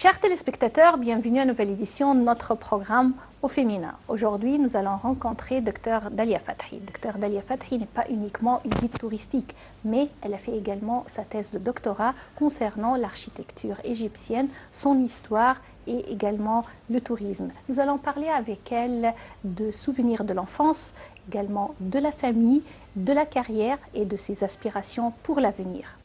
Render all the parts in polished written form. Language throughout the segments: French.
Chers téléspectateurs, bienvenue à une nouvelle édition de notre programme au féminin. Aujourd'hui, nous allons rencontrer Dr Dalia Fathi. Dr Dalia Fathi n'est pas uniquement une guide touristique, mais elle a fait également sa thèse de doctorat concernant l'architecture égyptienne, son histoire et également le tourisme. Nous allons parler avec elle de souvenirs de l'enfance, également de la famille, de la carrière et de ses aspirations pour l'avenir.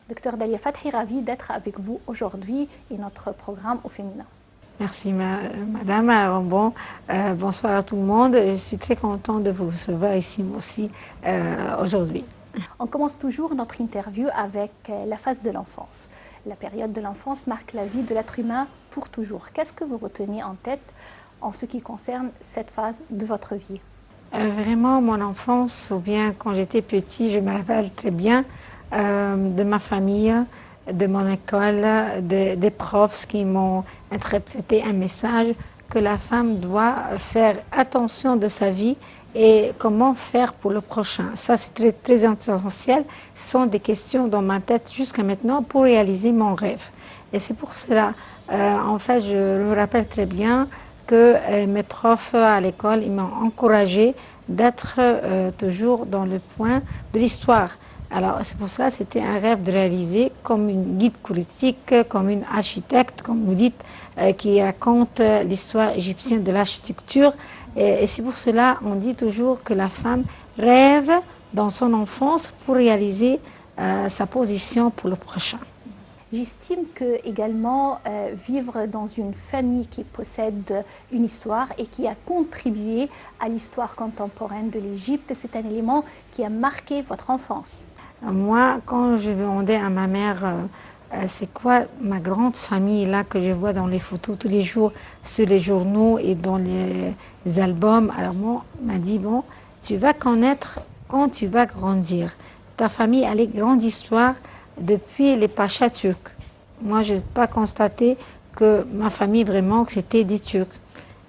Docteur Dalia Fathi, ravi d'être avec vous aujourd'hui et notre programme au féminin. Merci madame. Bonsoir à tout le monde. Je suis très contente de vous recevoir ici aussi aujourd'hui. On commence toujours notre interview avec la phase de l'enfance. La période de l'enfance marque la vie de l'être humain pour toujours. Qu'est-ce que vous retenez en tête en ce qui concerne cette phase de votre vie? Vraiment, mon enfance, ou bien quand j'étais petit, je me rappelle très bien de ma famille, de mon école, des profs qui m'ont interprété un message que la femme doit faire attention de sa vie et comment faire pour le prochain. Ça, c'est très, très essentiel. Ce sont des questions dans ma tête jusqu'à maintenant pour réaliser mon rêve. Et c'est pour cela, en fait, je me rappelle très bien que mes profs à l'école, ils m'ont encouragé d'être toujours dans le point de l'histoire. Alors, c'est pour cela c'était un rêve de réaliser comme une guide touristique, comme une architecte, comme vous dites, qui raconte l'histoire égyptienne de l'architecture. Et c'est pour cela on dit toujours que la femme rêve dans son enfance pour réaliser sa position pour le prochain. J'estime que également vivre dans une famille qui possède une histoire et qui a contribué à l'histoire contemporaine de l'Égypte, c'est un élément qui a marqué votre enfance. Moi, quand je demandais à ma mère c'est quoi ma grande famille là que je vois dans les photos tous les jours sur les journaux et dans les albums, alors moi, elle m'a dit, bon, tu vas connaître quand tu vas grandir. Ta famille a une grande histoire depuis les pachas turcs. Moi, je n'ai pas constaté que ma famille vraiment, que c'était des Turcs.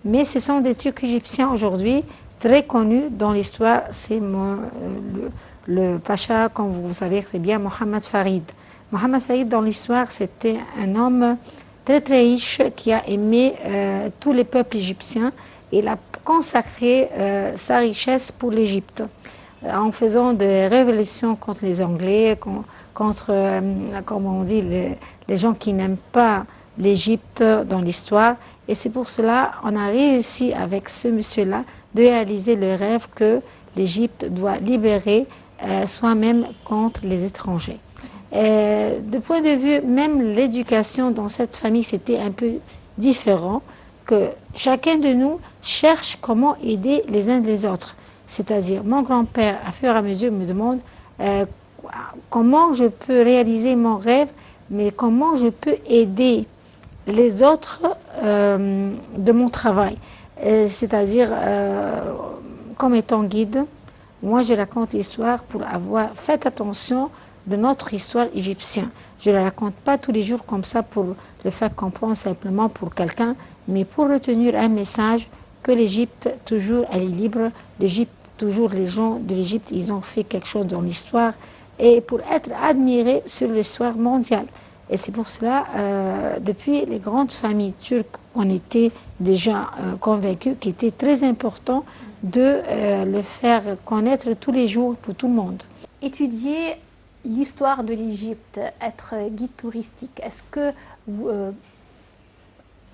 Mais ce sont des Turcs égyptiens aujourd'hui, très connus dans l'histoire. C'est le pacha, comme vous savez très bien, Mohammed Farid. Mohammed Farid, dans l'histoire, c'était un homme très très riche qui a aimé tous les peuples égyptiens. Il a consacré sa richesse pour l'Égypte en faisant des révolutions contre les Anglais, contre, comme on dit, les gens qui n'aiment pas l'Égypte dans l'histoire. Et c'est pour cela qu'on a réussi avec ce monsieur-là de réaliser le rêve que l'Égypte doit libérer soi-même contre les étrangers. De point de vue, même l'éducation dans cette famille, c'était un peu différent, que chacun de nous cherche comment aider les uns les autres. C'est-à-dire, mon grand-père, à fur et à mesure, me demande comment je peux réaliser mon rêve, mais comment je peux aider les autres de mon travail. C'est-à-dire, comme étant guide, moi je raconte l'histoire pour avoir fait attention de notre histoire égyptienne. Je ne la raconte pas tous les jours comme ça pour le faire comprendre simplement pour quelqu'un, mais pour retenir un message que l'Égypte, toujours, elle est libre. L'Égypte, toujours, les gens de l'Égypte, ils ont fait quelque chose dans l'histoire et pour être admirés sur l'histoire mondiale. Et c'est pour cela, depuis les grandes familles turques, on était déjà convaincus qu'il était très important de le faire connaître tous les jours pour tout le monde. Étudier l'histoire de l'Égypte, être guide touristique, est-ce que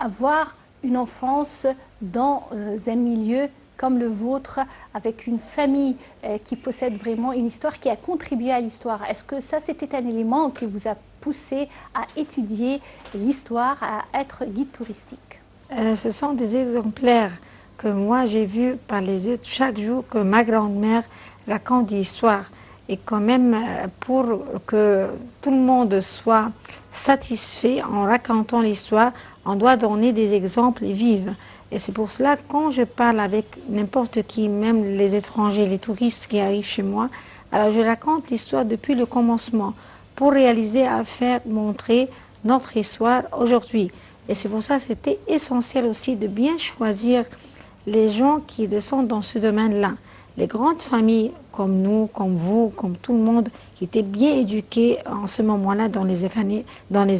avoir une enfance dans un milieu comme le vôtre, avec une famille qui possède vraiment une histoire, qui a contribué à l'histoire, est-ce que ça c'était un élément qui vous a poussé à étudier l'histoire, à être guide touristique? Ce sont des exemplaires que moi j'ai vus par les yeux chaque jour que ma grand-mère raconte des histoires. Et quand même, pour que tout le monde soit satisfait en racontant l'histoire, on doit donner des exemples vifs. Et c'est pour cela, quand je parle avec n'importe qui, même les étrangers, les touristes qui arrivent chez moi, alors je raconte l'histoire depuis le commencement pour réaliser, à faire montrer notre histoire aujourd'hui. Et c'est pour ça que c'était essentiel aussi de bien choisir les gens qui descendent dans ce domaine-là. Les grandes familles comme nous, comme vous, comme tout le monde, qui étaient bien éduqués en ce moment-là dans les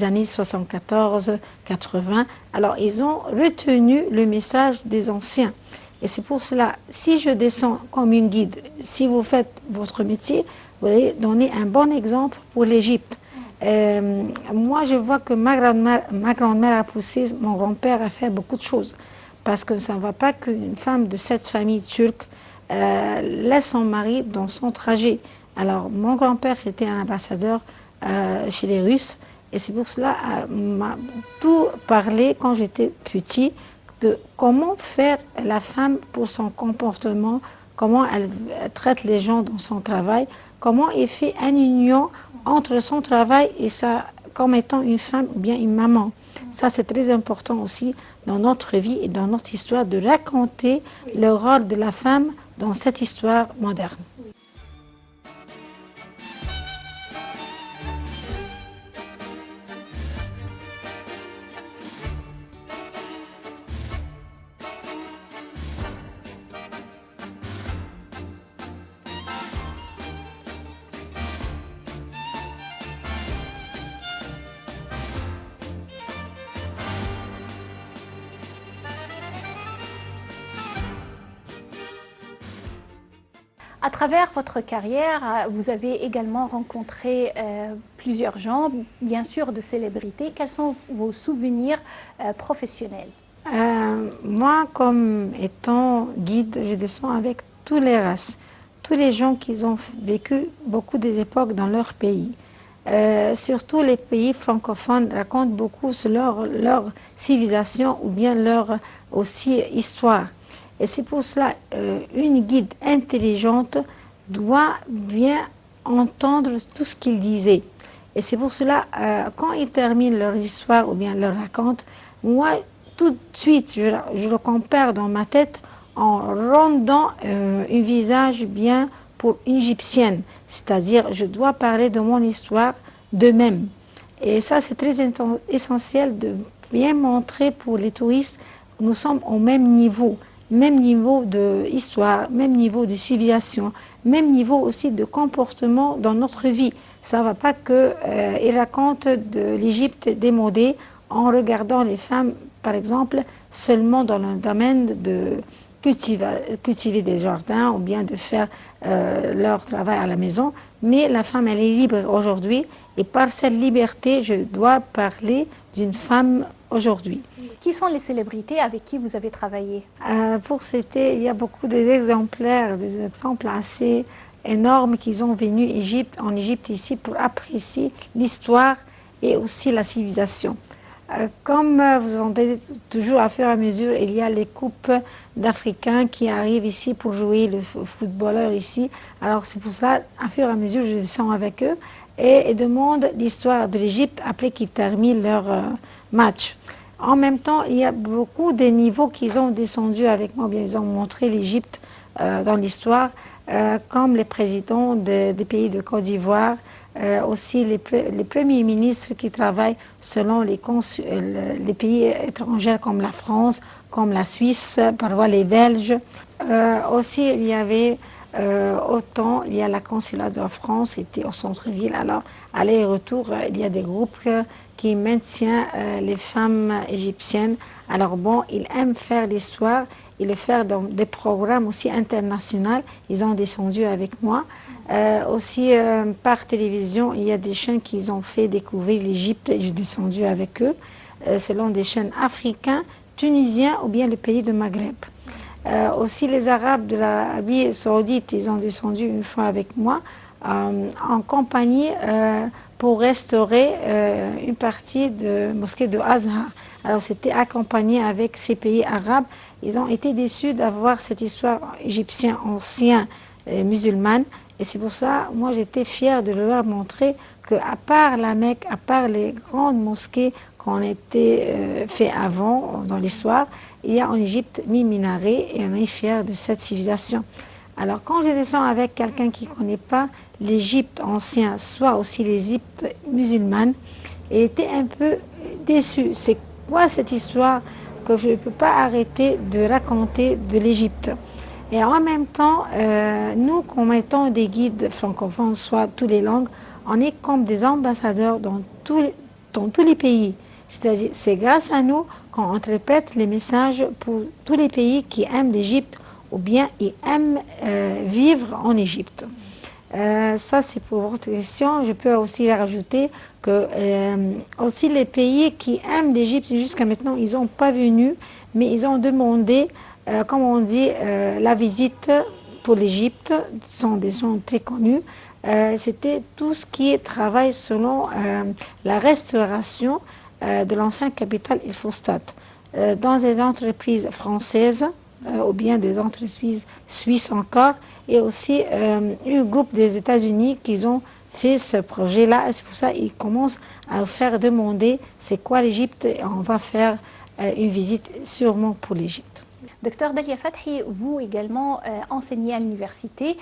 années 74, 80, alors ils ont retenu le message des anciens. Et c'est pour cela, si je descends comme une guide, si vous faites votre métier, vous allez donner un bon exemple pour l'Égypte. Moi, je vois que ma grand-mère a poussé, mon grand-père a fait beaucoup de choses. Parce que ça ne va pas qu'une femme de cette famille turque laisse son mari dans son trajet. Alors, mon grand-père était un ambassadeur chez les Russes. Et c'est pour cela m'a tout parlé quand j'étais petit de comment faire la femme pour son comportement, comment elle traite les gens dans son travail, comment elle fait une union entre son travail et ça, comme étant une femme ou bien une maman. Ça, c'est très important aussi dans notre vie et dans notre histoire de raconter le rôle de la femme dans cette histoire moderne. À travers votre carrière, vous avez également rencontré plusieurs gens, bien sûr de célébrités. Quels sont vos souvenirs professionnels? Moi, comme étant guide, je descends avec toutes les races, tous les gens qui ont vécu beaucoup des époques dans leur pays. Surtout les pays francophones racontent beaucoup sur leur civilisation ou bien leur aussi histoire. Et c'est pour cela une guide intelligente doit bien entendre tout ce qu'ils disaient. Et c'est pour cela, quand ils terminent leur histoire ou bien leur raconte, moi, tout de suite, je le compare dans ma tête en rendant un visage bien pour une égyptienne. C'est-à-dire, je dois parler de mon histoire de même. Et ça, c'est très essentiel de bien montrer pour les touristes que nous sommes au même niveau d'histoire, même niveau de civilisation, même niveau aussi de comportement dans notre vie. Ça ne va pas qu'ils racontent de l'Égypte démodée en regardant les femmes, par exemple, seulement dans le domaine de cultiver des jardins ou bien de faire leur travail à la maison. Mais la femme, elle est libre aujourd'hui et par cette liberté, je dois parler d'une femme aujourd'hui. Qui sont les célébrités avec qui vous avez travaillé? Pour citer, il y a beaucoup d'exemples assez énormes qui sont venus en Égypte ici pour apprécier l'histoire et aussi la civilisation. Comme vous entendez toujours à fur et à mesure, il y a les coupes d'Africains qui arrivent ici pour jouer le footballeur ici. Alors c'est pour ça, à fur et à mesure, je descends avec eux et demande l'histoire de l'Égypte après qu'ils terminent leur match. En même temps, il y a beaucoup de niveaux qu'ils ont descendus avec moi, bien ils ont montré l'Égypte dans l'histoire, comme les présidents des pays de Côte d'Ivoire, aussi les premiers ministres qui travaillent selon les pays étrangers comme la France, comme la Suisse, parfois les Belges. Aussi, il y avait il y a la consulat de la France, c'était au centre-ville. Alors, aller et retour, il y a des groupes qui maintiennent les femmes égyptiennes. Alors bon, ils aiment faire l'histoire et le faire dans des programmes aussi internationaux. Ils ont descendu avec moi. Aussi, par télévision, il y a des chaînes qui ont fait découvrir l'Égypte et j'ai descendu avec eux, selon des chaînes africaines, tunisiens ou bien les pays de Maghreb. Aussi, les Arabes de l'Arabie saoudite, ils ont descendu une fois avec moi en compagnie pour restaurer une partie de mosquée de Azhar. Alors, c'était accompagné avec ces pays arabes. Ils ont été déçus d'avoir cette histoire égyptienne ancienne musulmane. Et Et c'est pour ça, moi, j'étais fière de leur montrer qu'à part la Mecque, à part les grandes mosquées qu'on était fait avant dans l'histoire, il y a en Égypte 1000 minarets et on est fiers de cette civilisation. Alors quand je descends avec quelqu'un qui ne connaît pas l'Égypte ancien, soit aussi l'Égypte musulmane, il était un peu déçu. C'est quoi cette histoire que je ne peux pas arrêter de raconter de l'Égypte? Et en même temps, nous, comme étant des guides francophones, soit toutes les langues, on est comme des ambassadeurs dans tous les pays. C'est-à-dire, c'est grâce à nous qu'on répète les messages pour tous les pays qui aiment l'Égypte ou bien ils aiment vivre en Égypte. Ça, c'est pour votre question. Je peux aussi rajouter que aussi les pays qui aiment l'Égypte, jusqu'à maintenant, ils n'ont pas venu, mais ils ont demandé, comme on dit, la visite pour l'Égypte. Ce sont des gens très connus. C'était tout ce qui est travail selon la restauration de l'ancienne capitale Il Fustat. Dans des entreprises françaises, ou bien des entreprises suisses encore, et aussi un groupe des États-Unis qui ont fait ce projet-là. C'est pour ça qu'ils commencent à faire demander c'est quoi l'Égypte, et on va faire une visite sûrement pour l'Égypte. Docteur Dalia Fathi, vous également enseignez à l'université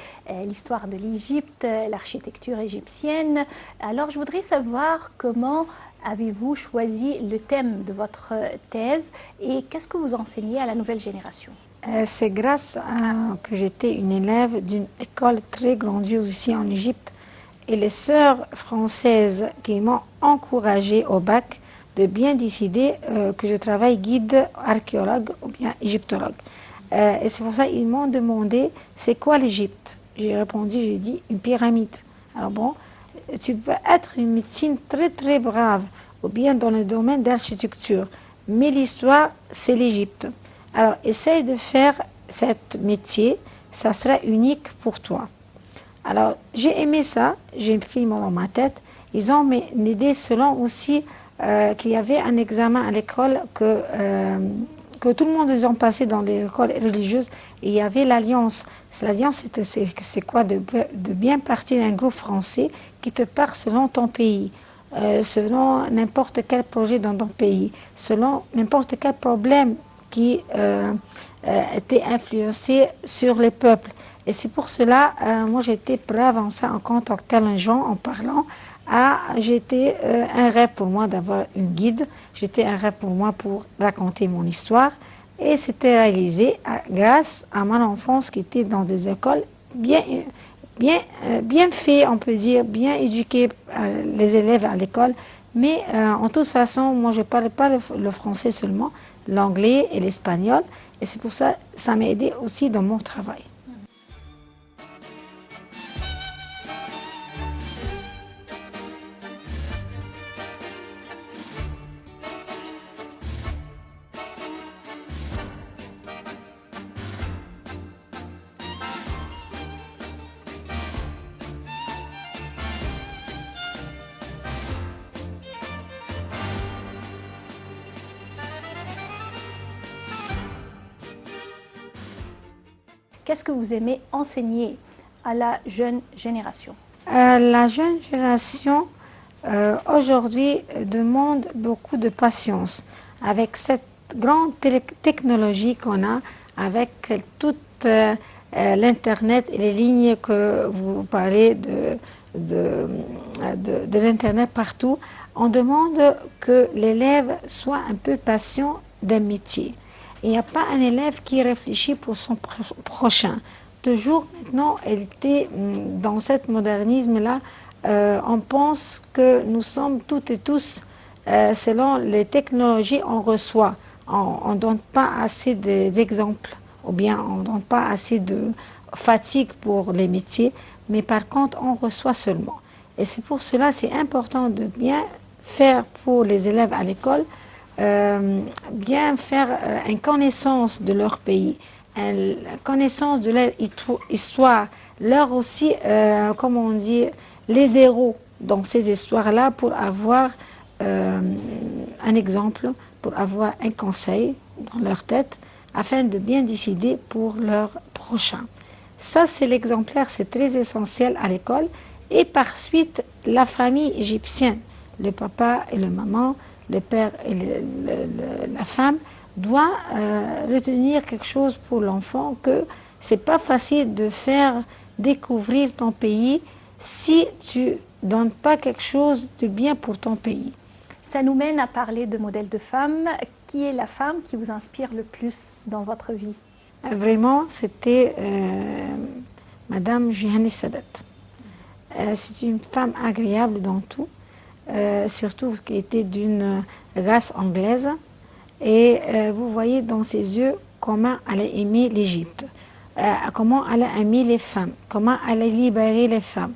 l'histoire de l'Égypte, l'architecture égyptienne. Alors je voudrais savoir comment avez-vous choisi le thème de votre thèse et qu'est-ce que vous enseignez à la nouvelle génération? C'est grâce à que j'étais une élève d'une école très grandiose ici en Égypte et les sœurs françaises qui m'ont encouragée au bac de bien décider que je travaille guide archéologue ou bien égyptologue. Et c'est pour ça qu'ils m'ont demandé c'est quoi l'Égypte? J'ai répondu, j'ai dit une pyramide. Alors bon, tu peux être une médecine très très brave ou bien dans le domaine d'architecture, mais l'histoire c'est l'Égypte. Alors, essaye de faire ce métier, ça sera unique pour toi. Alors, j'ai aimé ça, j'ai pris dans ma tête. Ils ont m'aidé selon aussi qu'il y avait un examen à l'école que tout le monde a passé dans l'école religieuse. Et il y avait l'Alliance. L'Alliance, c'est quoi? De bien partir d'un groupe français qui te part selon ton pays. Selon n'importe quel projet dans ton pays, selon n'importe quel problème qui était influencé sur les peuples. Et c'est pour cela, moi j'étais brave en ça, en contactant les gens, en parlant. J'étais un rêve pour moi d'avoir une guide, j'étais un rêve pour moi pour raconter mon histoire. Et c'était réalisé grâce à mon enfance qui était dans des écoles bien fait, on peut dire, bien éduquées les élèves à l'école. Mais en toute façon, moi je ne parle pas le français seulement, l'anglais et l'espagnol. Et c'est pour ça que ça m'a aidé aussi dans mon travail. Qu'est-ce que vous aimez enseigner à la jeune génération? La jeune génération aujourd'hui demande beaucoup de patience avec cette grande technologie qu'on a, avec toute l'Internet et les lignes que vous parlez de l'Internet partout. On demande que l'élève soit un peu patient d'un métier. Il n'y a pas un élève qui réfléchit pour son prochain. Toujours maintenant, elle était dans ce modernisme-là. On pense que nous sommes toutes et tous, selon les technologies, on reçoit. On ne donne pas assez d'exemples, ou bien on ne donne pas assez de fatigue pour les métiers, mais par contre, on reçoit seulement. Et c'est pour cela, c'est important de bien faire pour les élèves à l'école, bien faire une connaissance de leur pays, une connaissance de leur histoire, leur aussi, comme on dit, les héros dans ces histoires-là pour avoir un exemple, pour avoir un conseil dans leur tête, afin de bien décider pour leur prochain. Ça, c'est l'exemplaire, c'est très essentiel à l'école. Et par suite, la famille égyptienne, le papa et le maman, le père et la femme, doit retenir quelque chose pour l'enfant, que c'est pas facile de faire découvrir ton pays si tu donnes pas quelque chose de bien pour ton pays. Ça nous mène à parler de modèles de femmes. Qui est la femme qui vous inspire le plus dans votre vie? Vraiment, c'était Madame Jihani Sadat. C'est une femme agréable dans tout, surtout qui était d'une race anglaise. Et vous voyez dans ses yeux comment elle a aimé l'Égypte, comment elle a aimé les femmes, comment elle a libéré les femmes.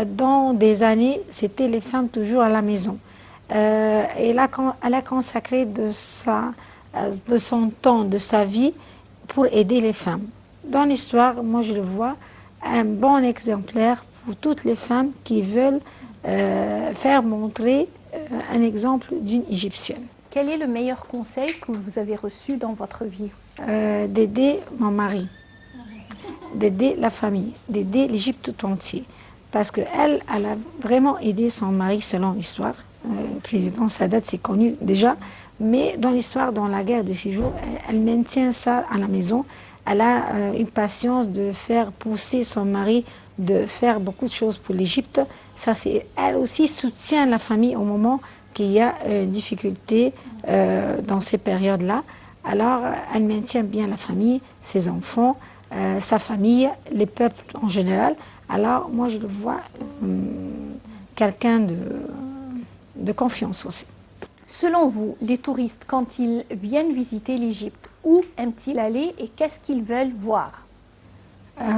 Dans des années, c'était les femmes toujours à la maison. Et là, elle a consacré de son temps, de sa vie, pour aider les femmes. Dans l'histoire, moi je le vois, un bon exemplaire pour toutes les femmes qui veulent faire montrer un exemple d'une Égyptienne. Quel est le meilleur conseil que vous avez reçu dans votre vie? D'aider mon mari, d'aider la famille, d'aider l'Égypte tout entier. Parce qu'elle, elle a vraiment aidé son mari selon l'histoire. Le président Sadat, c'est connu déjà. Mais dans l'histoire, dans la guerre de 6 jours, elle maintient ça à la maison. Elle a une patience de faire pousser son mari, de faire beaucoup de choses pour l'Égypte. Ça, c'est, elle aussi soutient la famille au moment qu'il y a difficulté dans ces périodes-là. Alors, elle maintient bien la famille, ses enfants, sa famille, les peuples en général. Alors, moi, je le vois quelqu'un de confiance aussi. Selon vous, les touristes, quand ils viennent visiter l'Égypte, où aiment-ils aller et qu'est-ce qu'ils veulent voir?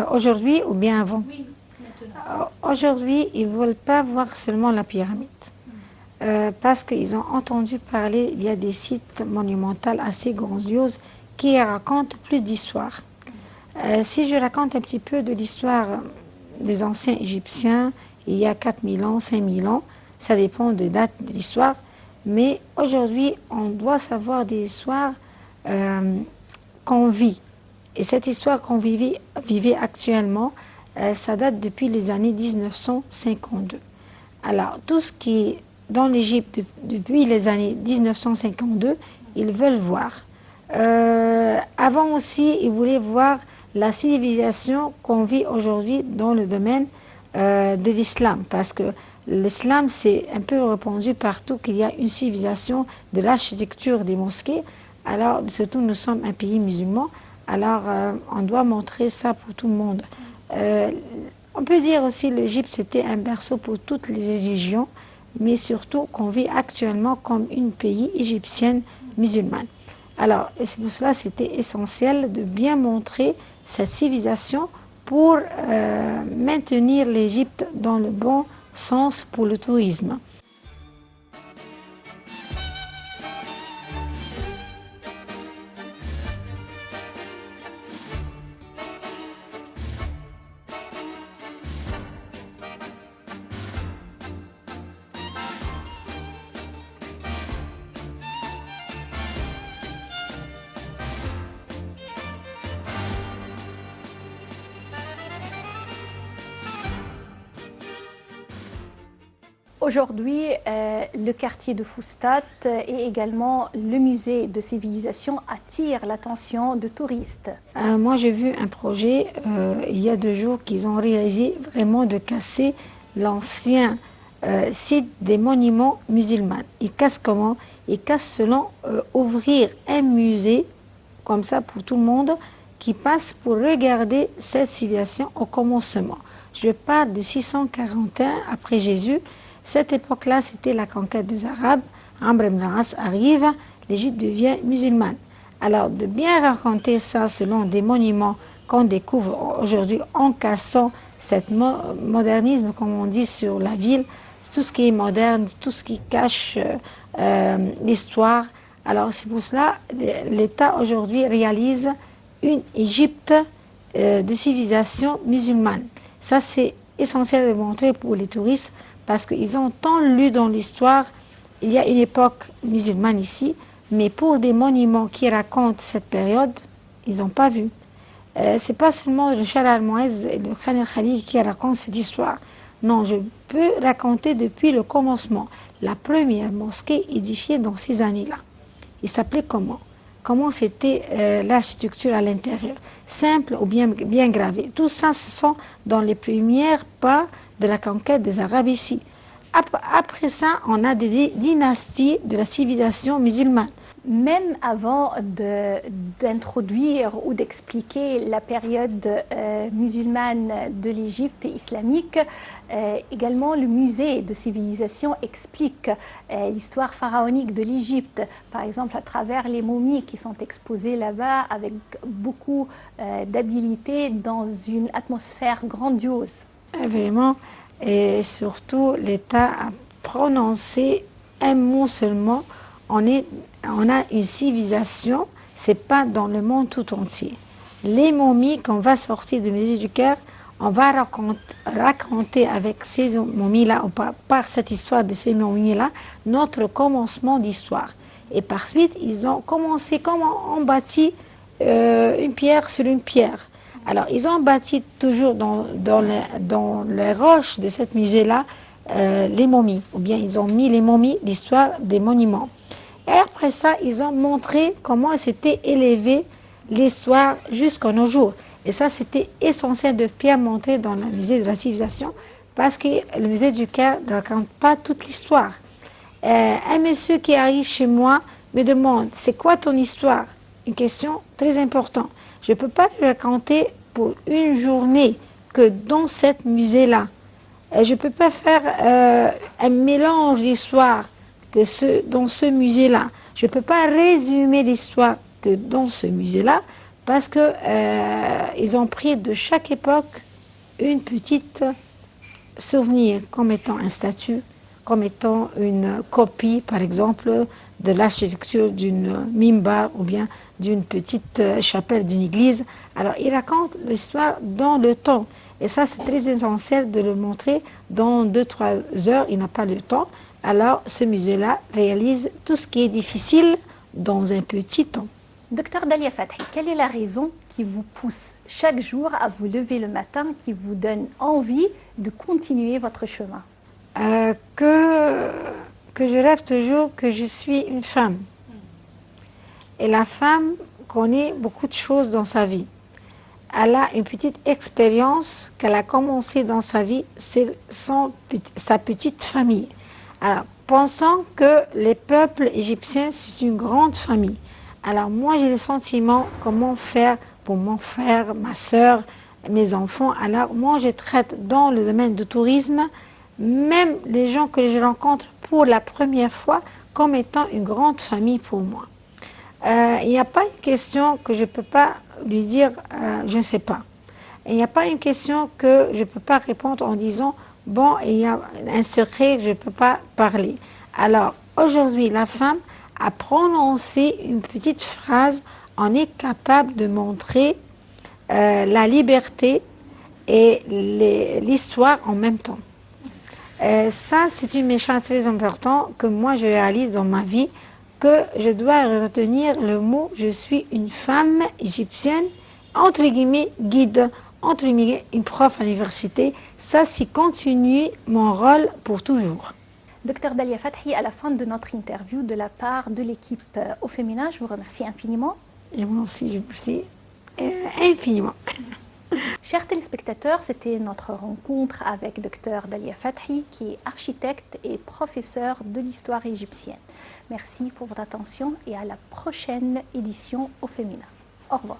Aujourd'hui ou bien avant? Oui, maintenant. Aujourd'hui, ils ne veulent pas voir seulement la pyramide. Parce qu'ils ont entendu parler, il y a des sites monumentaux assez grandioses qui racontent plus d'histoire. Si je raconte un petit peu de l'histoire des anciens Égyptiens, il y a 4000 ans, 5000 ans, ça dépend des dates de l'histoire, mais aujourd'hui, on doit savoir des histoires qu'on vit. Et cette histoire qu'on vivait actuellement, ça date depuis les années 1952. Alors, tout ce qui est dans l'Égypte depuis les années 1952, ils veulent voir. Avant aussi, ils voulaient voir la civilisation qu'on vit aujourd'hui dans le domaine de l'islam, parce que l'islam, c'est un peu répandu partout qu'il y a une civilisation de l'architecture des mosquées. Alors, surtout, nous sommes un pays musulman, alors on doit montrer ça pour tout le monde. On peut dire aussi que l'Égypte, c'était un berceau pour toutes les religions, mais surtout qu'on vit actuellement comme un pays égyptien musulman. Alors, et c'est pour cela que c'était essentiel de bien montrer cette civilisation pour maintenir l'Égypte dans le bon sens pour le tourisme. Aujourd'hui, le quartier de Fustat et également le musée de civilisation attirent l'attention de touristes. Moi, j'ai vu un projet il y a 2 jours qu'ils ont réalisé vraiment de casser l'ancien site des monuments musulmans. Ils cassent comment? Ils cassent selon ouvrir un musée comme ça pour tout le monde qui passe pour regarder cette civilisation au commencement. Je parle de 641 après Jésus. Cette époque-là, c'était la conquête des Arabes. Amr ibn al-As arrive, l'Égypte devient musulmane. Alors, de bien raconter ça selon des monuments qu'on découvre aujourd'hui en cassant ce modernisme, comme on dit, sur la ville, tout ce qui est moderne, tout ce qui cache l'histoire. Alors, c'est pour cela que l'État aujourd'hui réalise une Égypte de civilisation musulmane. Ça, c'est essentiel de montrer pour les touristes parce qu'ils ont tant lu dans l'histoire, il y a une époque musulmane ici, mais pour des monuments qui racontent cette période, ils n'ont pas vu. C'est pas seulement le Char al-Mu'izz et le Khan al-Khalili qui racontent cette histoire. Non, je peux raconter depuis le commencement. La première mosquée édifiée dans ces années-là. Il s'appelait comment? Comment c'était l'architecture à l'intérieur? Simple ou bien gravée. Tout ça, ce sont dans les premiers pas de la conquête des Arabes ici. Après ça, on a des dynasties de la civilisation musulmane. Même avant d'introduire ou d'expliquer la période musulmane de l'Égypte islamique, également le musée de civilisation explique l'histoire pharaonique de l'Égypte, par exemple à travers les momies qui sont exposées là-bas avec beaucoup d'habileté dans une atmosphère grandiose. Vraiment, et surtout l'État a prononcé un mot seulement. On a une civilisation, c'est pas dans le monde tout entier. Les momies qu'on va sortir du musée du Caire, on va raconter avec ces momies-là, ou par cette histoire de ces momies-là, notre commencement d'histoire. Et par suite, ils ont commencé comment on bâtit une pierre sur une pierre. Alors, ils ont bâti toujours dans les roches de cette musée-là les momies, ou bien ils ont mis les momies, l'histoire des monuments. Et après ça, ils ont montré comment s'était élevé l'histoire jusqu'à nos jours. Et ça, c'était essentiel de bien montrer dans le musée de la civilisation, parce que le musée du Caire ne raconte pas toute l'histoire. Un monsieur qui arrive chez moi me demande, c'est quoi ton histoire? Une question très importante. Je ne peux pas lui raconter pour une journée que dans ce musée-là. Je ne peux pas faire un mélange d'histoires que dans ce musée-là. Je ne peux pas résumer l'histoire que dans ce musée-là parce qu'ils ont pris de chaque époque une petite souvenir comme étant un statut, comme étant une copie, par exemple, de l'architecture d'une mimbar ou bien d'une petite chapelle d'une église. Alors, ils racontent l'histoire dans le temps. Et ça, c'est très essentiel de le montrer dans 2-3 heures. Il n'a pas le temps. Alors, ce musée-là réalise tout ce qui est difficile dans un petit temps. Docteur Dalia Fathi, quelle est la raison qui vous pousse chaque jour à vous lever le matin, qui vous donne envie de continuer votre chemin? Que je rêve toujours que je suis une femme. Et la femme connaît beaucoup de choses dans sa vie. Elle a une petite expérience qu'elle a commencé dans sa vie, c'est sa petite famille. Alors, pensant que les peuples égyptiens, c'est une grande famille. Alors, moi, j'ai le sentiment comment faire pour mon frère, ma soeur, mes enfants. Alors, moi, je traite dans le domaine du tourisme, même les gens que je rencontre pour la première fois, comme étant une grande famille pour moi. Il n'y a pas une question que je ne peux pas lui dire je ne sais pas. Il n'y a pas une question que je ne peux pas répondre en disant bon, il y a un secret que je ne peux pas parler. Alors, aujourd'hui, la femme a prononcé une petite phrase, on est capable de montrer la liberté et l'histoire en même temps. Ça, c'est une méchance très importante que moi, je réalise dans ma vie, que je dois retenir le mot « je suis une femme égyptienne », entre guillemets, guide, entre guillemets, une prof à l'université. Ça, c'est continuer mon rôle pour toujours. Docteur Dalia Fathi, à la fin de notre interview, de la part de l'équipe Au Féminin, je vous remercie infiniment. Et moi aussi, je vous remercie infiniment. Chers téléspectateurs, c'était notre rencontre avec Dr Dalia Fathi, qui est architecte et professeur de l'histoire égyptienne. Merci pour votre attention et à la prochaine édition Au Féminin. Au revoir.